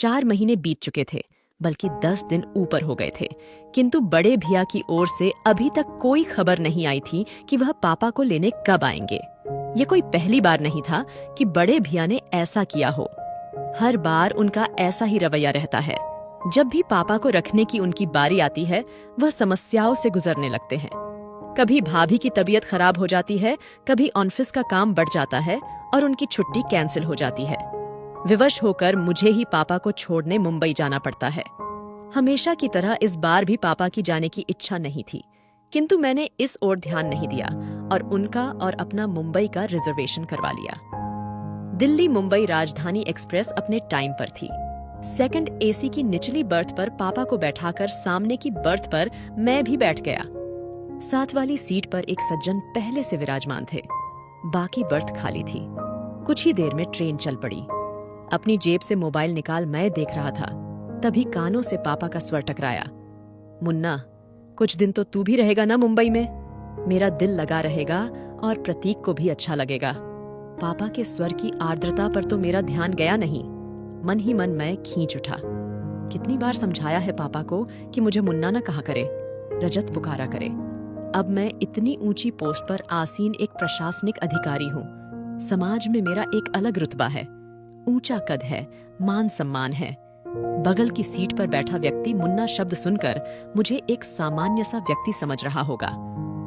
4 महीने बीत चुके थे, बल्कि 10 दिन ऊपर हो गए थे, किंतु बड़े भैया की ओर से अभी तक कोई खबर नहीं आई थी कि वह पापा को लेने कब आएंगे। ये कोई पहली बार नहीं था कि बड़े भैया ने ऐसा किया हो। हर बार उनका ऐसा ही रवैया रहता है। जब भी पापा को रखने की उनकी बारी आती है, वह समस्याओं से गुजरने लगते हैं। कभी भाभी की तबीयत खराब हो जाती है, कभी ऑफिस का काम बढ़ जाता है और उनकी छुट्टी कैंसिल हो जाती है। विवश होकर मुझे ही पापा को छोड़ने मुंबई जाना पड़ता है। हमेशा की तरह इस बार भी पापा की जाने की इच्छा नहीं थी, किंतु मैंने इस ओर ध्यान नहीं दिया और उनका और अपना मुंबई का रिजर्वेशन करवा लिया। दिल्ली मुंबई राजधानी एक्सप्रेस अपने टाइम पर थी। सेकंड एसी की निचली बर्थ पर पापा को बैठाकर सामने की बर्थ पर मैं भी बैठ गया। साथ वाली सीट पर एक सज्जन पहले से विराजमान थे। बाकी बर्थ खाली थी। कुछ ही देर में ट्रेन चल पड़ी। अपनी जेब से मोबाइल निकाल मैं देख रहा था, तभी कानों से पापा का स्वर टकराया। मुन्ना, कुछ दिन तो तू भी रहेगा ना मुंबई में? मेरा दिल लगा रहेगा और प्रतीक को भी अच्छा लगेगा। पापा के स्वर की आर्द्रता पर तो मेरा ध्यान गया नहीं। मन ही मन मैं खींच उठा। कितनी बार समझाया है पापा को कि मुझे मुन्ना न कहा करे, रजत पुकारा करे। अब मैं इतनी ऊंची पोस्ट पर आसीन एक प्रशासनिक अधिकारी हूँ। समाज में मेरा एक अलग रुतबा है, ऊंचा कद है, मान सम्मान है। बगल की सीट पर बैठा व्यक्ति मुन्ना शब्द सुनकर मुझे एक सामान्य सा व्यक्ति समझ रहा होगा।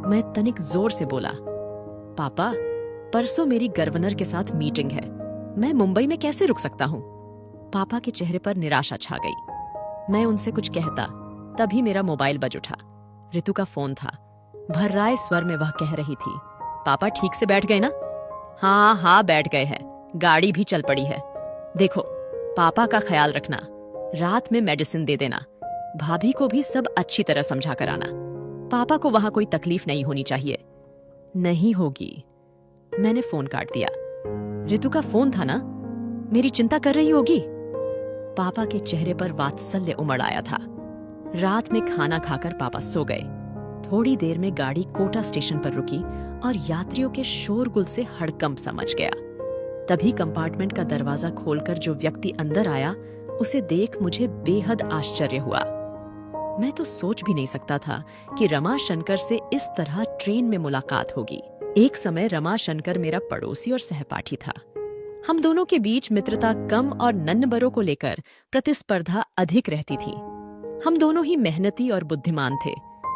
मैं तनिक जोर से बोला, पापा, परसों मेरी गवर्नर के साथ मीटिंग है, मैं मुंबई में कैसे रुक सकता हूँ? पापा के चेहरे पर निराशा छा गई। मैं उनसे कुछ कहता, तभी मेरा मोबाइल बज उठा। ऋतु का फोन था। भर्राए स्वर में वह कह रही थी, पापा ठीक से बैठ गए ना? हाँ हाँ बैठ गए हैं, गाड़ी भी चल पड़ी है। देखो, पापा का ख्याल रखना, रात में मेडिसिन दे देना। भाभी को भी सब अच्छी तरह समझा कर आना। पापा को वहां कोई तकलीफ नहीं होनी चाहिए। नहीं होगी। मैंने फोन काट दिया। ऋतु का फोन था ना? मेरी चिंता कर रही होगी। पापा के चेहरे पर वात्सल्य उमड़ आया था। रात में खाना खाकर पापा सो गए। थोड़ी देर में गाड़ी कोटा स्टेशन पर रुकी और यात्रियों के शोरगुल से हड़कंप सा मच गया। तभी कंपार्टमेंट का दरवाजा खोलकर जो व्यक्ति अंदर आया, उसे देख मुझे बेहद आश्चर्य हुआ। मैं तो सोच भी नहीं सकता था कि रमाशंकर से इस तरह ट्रेन में मुलाकात होगी। एक समय रमाशंकर मेरा पड़ोसी और सहपाठी था। हम दोनों के बीच मित्रता कम और नन्बरों को लेकर प्रतिस्पर्धा अधिक रहती थी। हम दोनों ही मेहनती और बुद्धिमान थे,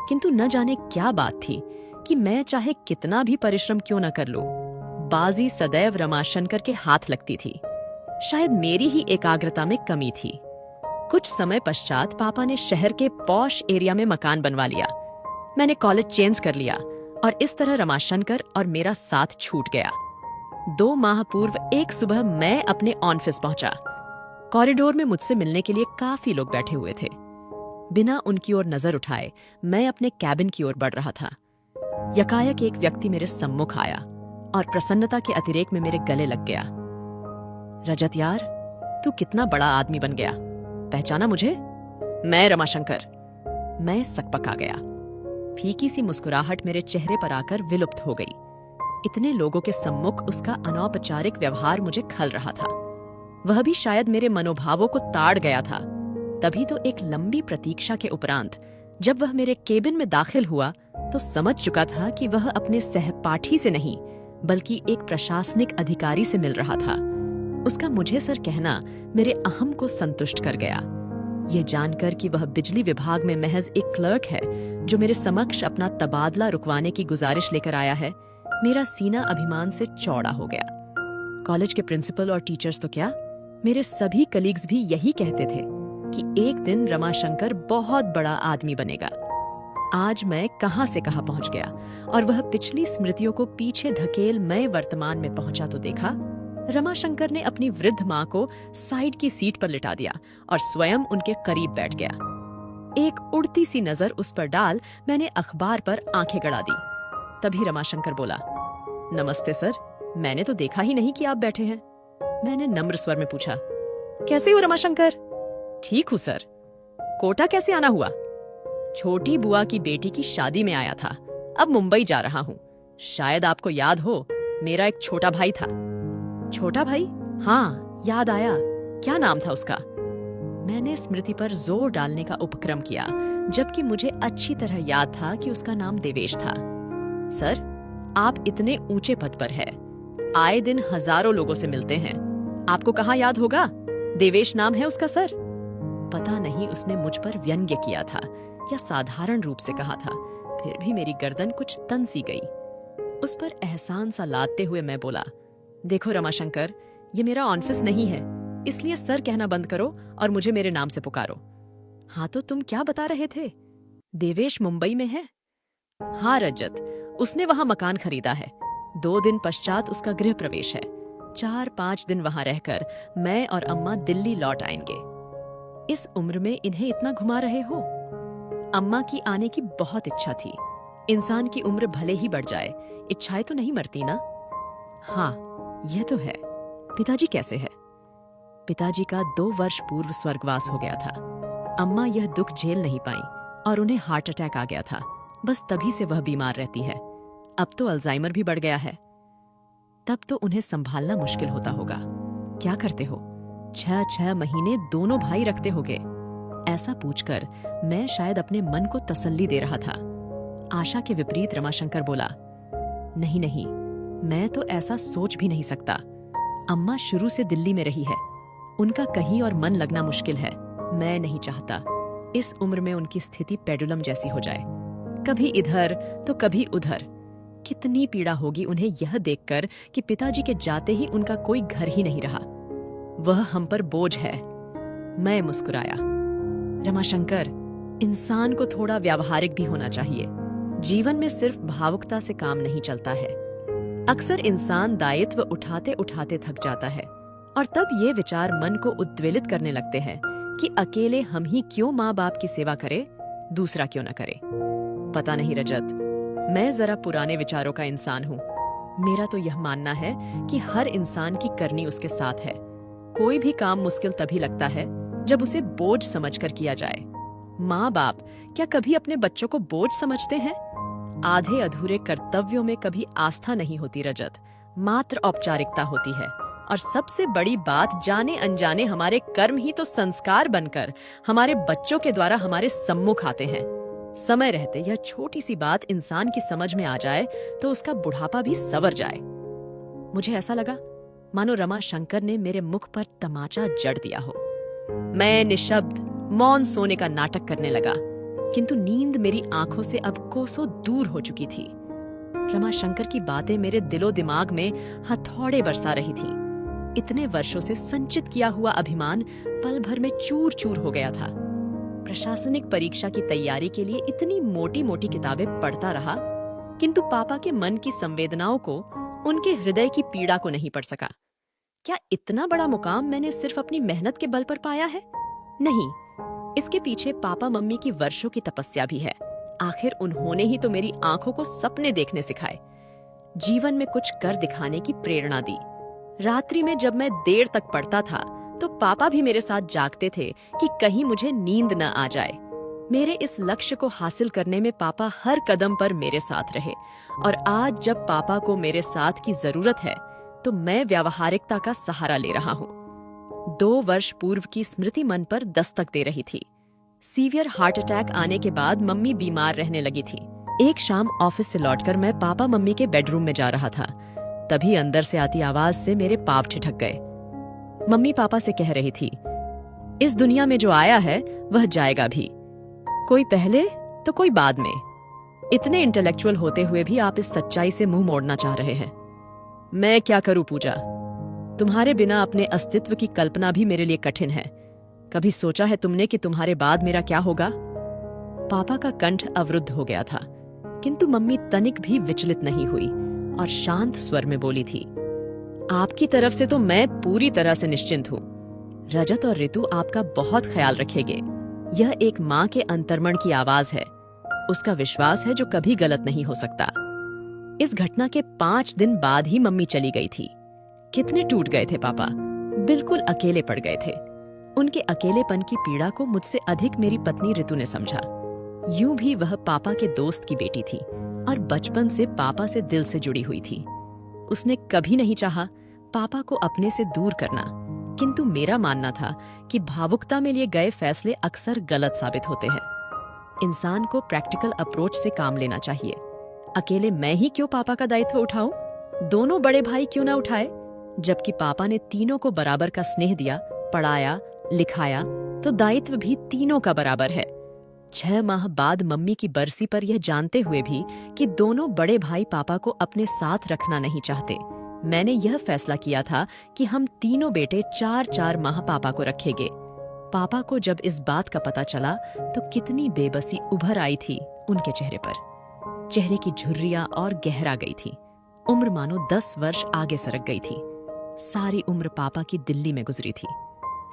किंतु न जाने क्या बात थी कि मैं चाहे कितना भी परिश्रम क्यों न कर लूं, बाजी सदैव रमाशंकर के हाथ लगती थी। शायद मेरी ही एकाग्रता में कमी थी। कुछ समय पश्चात पापा ने शहर के पॉश एरिया में मकान बनवा लिया। मैंने कॉलेज चेंज कर लिया और इस तरह रमाशंकर और मेरा साथ छूट गया। 2 माह पूर्व एक सुबह मैं अपने ऑफिस पहुंचा। कॉरिडोर में मुझसे मिलने के लिए काफी लोग बैठे हुए थे। बिना उनकी ओर नजर उठाए मैं अपने कैबिन की ओर बढ़ रहा था। यकायक एक व्यक्ति मेरे सम्मुख आया और प्रसन्नता के अतिरेक में मेरे गले लग गया। रजत यार, तू कितना बड़ा आदमी बन गया, पहचाना मुझे? मैं रमाशंकर। मैं सकपका गया। फीकी सी मुस्कुराहट मेरे चेहरे पर आकर विलुप्त हो गई। इतने लोगों के सम्मुख उसका अनौपचारिक व्यवहार मुझे खल रहा था। वह भी शायद मेरे मनोभावों को ताड़ गया था। तभी तो एक लंबी प्रतीक्षा के उपरांत जब वह मेरे केबिन में दाखिल हुआ तो समझ चुका था कि वह अपने सहपाठी से नहीं बल्कि एक प्रशासनिक अधिकारी से मिल रहा था। उसका मुझे सर कहना मेरे अहम को संतुष्ट कर गया। यह जानकर कि वह बिजली विभाग में महज एक क्लर्क है जो मेरे समक्ष अपना तबादला रुकवाने की गुजारिश लेकर आया है, मेरा सीना अभिमान से चौड़ा हो गया। कॉलेज के प्रिंसिपल और टीचर्स तो क्या, मेरे सभी कलीग्स भी यही कहते थे कि एक दिन रमाशंकर बहुत बड़ा आदमी बनेगा। आज मैं कहां से कहां पहुंच गया और वह पिछली स्मृतियों को पीछे धकेल मैं वर्तमान में पहुंचा तो देखा, रमाशंकर ने अपनी वृद्ध मां को साइड की सीट पर लिटा दिया और स्वयं उनके करीब बैठ गया। एक उड़ती सी नजर उस पर डाल मैंने अखबार पर आंखें गड़ा दी। तभी रमाशंकर बोला, नमस्ते सर, मैंने तो देखा ही नहीं कि आप बैठे हैं। मैंने नम्र स्वर में पूछा, कैसे हो रमाशंकर? ठीक हूं सर। कोटा कैसे आना हुआ? छोटी बुआ की बेटी की शादी में आया था, अब मुंबई जा रहा हूँ। शायद आपको याद हो, मेरा एक छोटा भाई था। छोटा भाई? हाँ, याद आया। क्या नाम था उसका? मैंने स्मृति पर जोर डालने का उपक्रम किया, जबकि मुझे अच्छी तरह याद था कि उसका नाम देवेश था। सर, आप इतने ऊंचे पद पर है, आए दिन हजारों लोगों से मिलते हैं, आपको कहाँ याद होगा? देवेश नाम है उसका सर। पता नहीं उसने मुझ पर व्यंग्य किया था या साधारण रूप से कहा था, फिर भी मेरी गर्दन कुछ तन सी गई। उस पर एहसान सा लादते हुए मैं बोला, देखो रमाशंकर, ये मेरा ऑफिस नहीं है, इसलिए सर कहना बंद करो और मुझे मेरे नाम से पुकारो। हाँ तो तुम क्या बता रहे थे? देवेश मुंबई में है? हाँ रजत, उसने वहां मकान खरीदा है। 2 दिन पश्चात उसका गृह प्रवेश है। 4-5 दिन वहां रहकर मैं और अम्मा दिल्ली लौट आएंगे। इस उम्र में इन्हें इतना घुमा रहे हो? अम्मा की आने की बहुत इच्छा थी। इंसान की उम्र भले ही बढ़ जाए, इच्छाएं तो नहीं मरती ना। हाँ, यह तो है। पिताजी कैसे है? पिताजी का 2 वर्ष पूर्व स्वर्गवास हो गया था। अम्मा यह दुख झेल नहीं पाई और उन्हें हार्ट अटैक आ गया था। बस तभी से वह बीमार रहती है। अब तो अल्जाइमर भी बढ़ गया है। तब तो उन्हें संभालना मुश्किल होता होगा। क्या करते हो? 6-6 महीने दोनों भाई रखते होगे। ऐसा पूछकर मैं शायद अपने मन को तसल्ली दे रहा था। आशा के विपरीत रमाशंकर बोला, नहीं नहीं, मैं तो ऐसा सोच भी नहीं सकता। अम्मा शुरू से दिल्ली में रही है, उनका कहीं और मन लगना मुश्किल है। मैं नहीं चाहता इस उम्र में उनकी स्थिति पेडुलम जैसी हो जाए, कभी इधर तो कभी उधर। कितनी पीड़ा होगी उन्हें यह देखकर कि पिताजी के जाते ही उनका कोई घर ही नहीं रहा। वह हम पर बोझ है। मैं मुस्कुराया। रमाशंकर, इंसान को थोड़ा व्यावहारिक भी होना चाहिए। जीवन में सिर्फ भावुकता से काम नहीं चलता है। अक्सर इंसान दायित्व उठाते उठाते थक जाता है और तब ये विचार मन को उद्वेलित करने लगते हैं कि अकेले हम ही क्यों माँ बाप की सेवा करें, दूसरा क्यों न करे। पता नहीं रजत, मैं जरा पुराने विचारों का इंसान हूँ। मेरा तो यह मानना है कि हर इंसान की करनी उसके साथ है। कोई भी काम मुश्किल तभी लगता है जब उसे बोझ समझकर किया जाए। माँ बाप क्या कभी अपने बच्चों को बोझ समझते हैं? आधे अधूरे कर्तव्यों में कभी आस्था नहीं होती रजत, मात्र औपचारिकता होती है। और सबसे बड़ी बात, जाने अनजाने हमारे कर्म ही तो संस्कार बनकर हमारे बच्चों के द्वारा हमारे सम्मुख आते हैं। समय रहते यह छोटी सी बात इंसान की समझ में आ जाए तो उसका बुढ़ापा भी सवर जाए। मुझे ऐसा लगा मानो रमाशंकर ने मेरे मुख पर तमाचा जड़ दिया हो। मैं निशब्द मौन सोने का नाटक करने लगा, किंतु नींद मेरी आंखों से अब कोसों दूर हो चुकी थी। रमाशंकर की बातें मेरे दिलो दिमाग में हथौड़े बरसा रही थी। इतने वर्षों से संचित किया हुआ अभिमान पल भर में चूर चूर हो गया था। प्रशासनिक परीक्षा की तैयारी के लिए इतनी मोटी मोटी किताबें पढ़ता रहा, किंतु पापा के मन की संवेदनाओं को, उनके हृदय की पीड़ा को नहीं पढ़ सका। क्या इतना बड़ा मुकाम मैंने सिर्फ अपनी मेहनत के बल पर पाया है? नहीं, इसके पीछे पापा मम्मी की वर्षों की तपस्या भी है। आखिर उन्होंने ही तो मेरी आंखों को सपने देखने सिखाए, जीवन में कुछ कर दिखाने की प्रेरणा दी। रात्रि में जब मैं देर तक पढ़ता था तो पापा भी मेरे साथ जागते थे कि कहीं मुझे नींद न आ जाए। मेरे इस लक्ष्य को हासिल करने में पापा हर कदम पर मेरे साथ रहे और आज जब पापा को मेरे साथ की जरूरत है तो मैं व्यावहारिकता का सहारा ले रहा हूँ। 2 वर्ष पूर्व की स्मृति मन पर दस्तक दे रही थी। सीवियर हार्ट अटैक आने के बाद मम्मी बीमार रहने लगी थी। एक शाम ऑफिस से लौटकर मैं पापा मम्मी के बेडरूम में जा रहा था, तभी अंदर से आती आवाज से मेरे पांव ठिठक गए। मम्मी पापा से कह रही थी, इस दुनिया में जो आया है वह जाएगा भी, कोई पहले तो कोई बाद में। इतने इंटेलेक्चुअल होते हुए भी आप इस सच्चाई से मुंह मोड़ना चाह रहे हैं। मैं क्या करूं पूजा, तुम्हारे बिना अपने अस्तित्व की कल्पना भी मेरे लिए कठिन है। कभी सोचा है तुमने कि तुम्हारे बाद मेरा क्या होगा? पापा का कंठ अवरुद्ध हो गया था, किंतु मम्मी तनिक भी विचलित नहीं हुई और शांत स्वर में बोली थी, आपकी तरफ से तो मैं पूरी तरह से निश्चिंत हूँ। रजत और ऋतु आपका बहुत ख्याल रखेंगे। यह एक माँ के अंतर्मन की आवाज है, उसका विश्वास है जो कभी गलत नहीं हो सकता। इस घटना के 5 दिन बाद ही मम्मी चली गई थी। कितने टूट गए थे पापा, बिल्कुल अकेले पड़ गए थे। उनके अकेलेपन की पीड़ा को मुझसे अधिक मेरी पत्नी ऋतु ने समझा। यूं भी वह पापा के दोस्त की बेटी थी और बचपन से पापा से दिल से जुड़ी हुई थी। उसने कभी नहीं चाहा पापा को अपने से दूर करना, किंतु मेरा मानना था कि भावुकता में लिए गए फैसले अक्सर गलत साबित होते हैं। इंसान को प्रैक्टिकल अप्रोच से काम लेना चाहिए। अकेले मैं ही क्यों पापा का दायित्व उठाऊं? दोनों बड़े भाई क्यों ना उठाए? जबकि पापा ने तीनों को बराबर का स्नेह दिया, पढ़ाया, लिखाया, तो दायित्व भी तीनों का बराबर है। 6 माह बाद मम्मी की बरसी पर यह जानते हुए भी कि दोनों बड़े भाई पापा को अपने साथ रखना नहीं चाहते, मैंने यह फैसला किया था कि हम तीनों बेटे 4-4 माह पापा को रखेंगे। पापा को जब इस बात का पता चला तो कितनी बेबसी उभर आई थी उनके चेहरे पर। चेहरे की झुर्रियां और गहरा गई थी। उम्र मानो 10 वर्ष आगे सरक गई थी। सारी उम्र पापा की दिल्ली में गुजरी थी।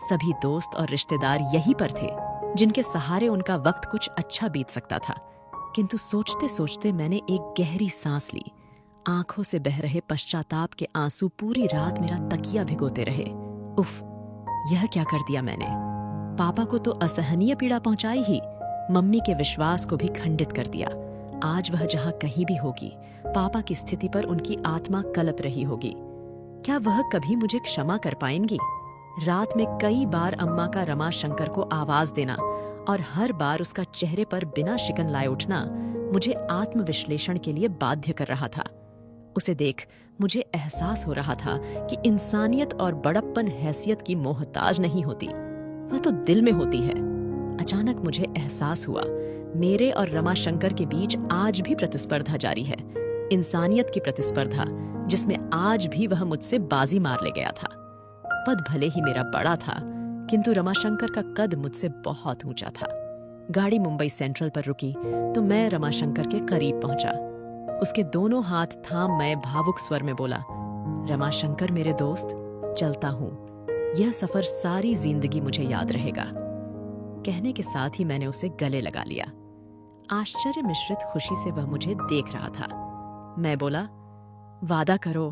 सभी दोस्त और रिश्तेदार यहीं पर थे जिनके सहारे उनका वक्त कुछ अच्छा बीत सकता था। किंतु सोचते सोचते मैंने एक गहरी सांस ली। आंखों से बह रहे पश्चाताप के आंसू पूरी रात मेरा तकिया भिगोते रहे। उफ, यह क्या कर दिया मैंने? पापा को तो असहनीय पीड़ा पहुंचाई ही, मम्मी के विश्वास को भी खंडित कर दिया। आज वह जहां कहीं भी होगी, पापा की स्थिति पर उनकी आत्मा कलप रही होगी। क्या वह कभी मुझे क्षमा कर पाएंगी? रात में कई बार अम्मा का रमाशंकर को आवाज देना और हर बार उसका चेहरे पर बिना शिकन लाए उठना मुझे आत्मविश्लेषण के लिए बाध्य कर रहा था। उसे देख मुझे एहसास हो रहा था कि इंसानियत और बड़प्पन हैसियत की मोहताज नहीं होती, वह तो दिल में होती है। अचानक मुझे एहसास हुआ मेरे और रमाशंकर के बीच आज भी प्रतिस्पर्धा जारी है। इंसानियत की प्रतिस्पर्धा, जिसमें आज भी वह मुझसे बाजी मार ले गया था। पद भले ही मेरा बड़ा था, किंतु रमाशंकर का कद मुझसे बहुत ऊंचा था। गाड़ी मुंबई सेंट्रल पर रुकी तो मैं रमाशंकर के करीब पहुंचा। उसके दोनों हाथ थाम मैं भावुक स्वर में बोला, रमाशंकर मेरे दोस्त, चलता हूं। यह सफर सारी जिंदगी मुझे याद रहेगा। कहने के साथ ही मैंने उसे गले लगा लिया। आश्चर्य मिश्रित खुशी से वह मुझे देख रहा था। मैं बोला, वादा करो,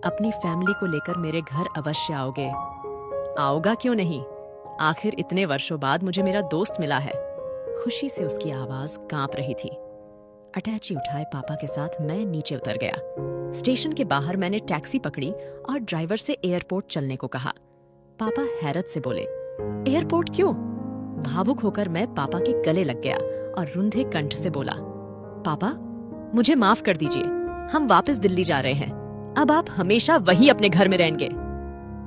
अपनी फैमिली को लेकर मेरे घर अवश्य आओगे। आओगा क्यों नहीं, आखिर इतने वर्षों बाद मुझे मेरा दोस्त मिला है। खुशी से उसकी आवाज कांप रही थी। अटैची उठाए पापा के साथ मैं नीचे उतर गया। स्टेशन के बाहर मैंने टैक्सी पकड़ी और ड्राइवर से एयरपोर्ट चलने को कहा। पापा हैरत से बोले, एयरपोर्ट क्यों? भावुक होकर मैं पापा के गले लग गया और रुंधे कंठ से बोला, पापा मुझे माफ कर दीजिए, हम वापस दिल्ली जा रहे हैं। अब आप हमेशा वही अपने घर में रहेंगे।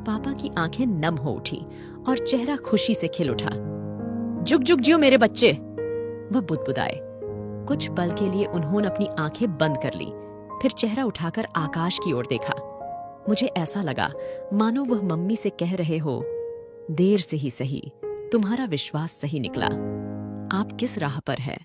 पापा की आंखें नम हो उठी और चेहरा खुशी से खिल उठा। जुग जुग जियो मेरे बच्चे, वह बुदबुदाए। कुछ पल के लिए उन्होंने अपनी आंखें बंद कर ली, फिर चेहरा उठाकर आकाश की ओर देखा। मुझे ऐसा लगा मानो वह मम्मी से कह रहे हो, देर से ही सही, तुम्हारा विश्वास सही निकला। आप किस राह पर है?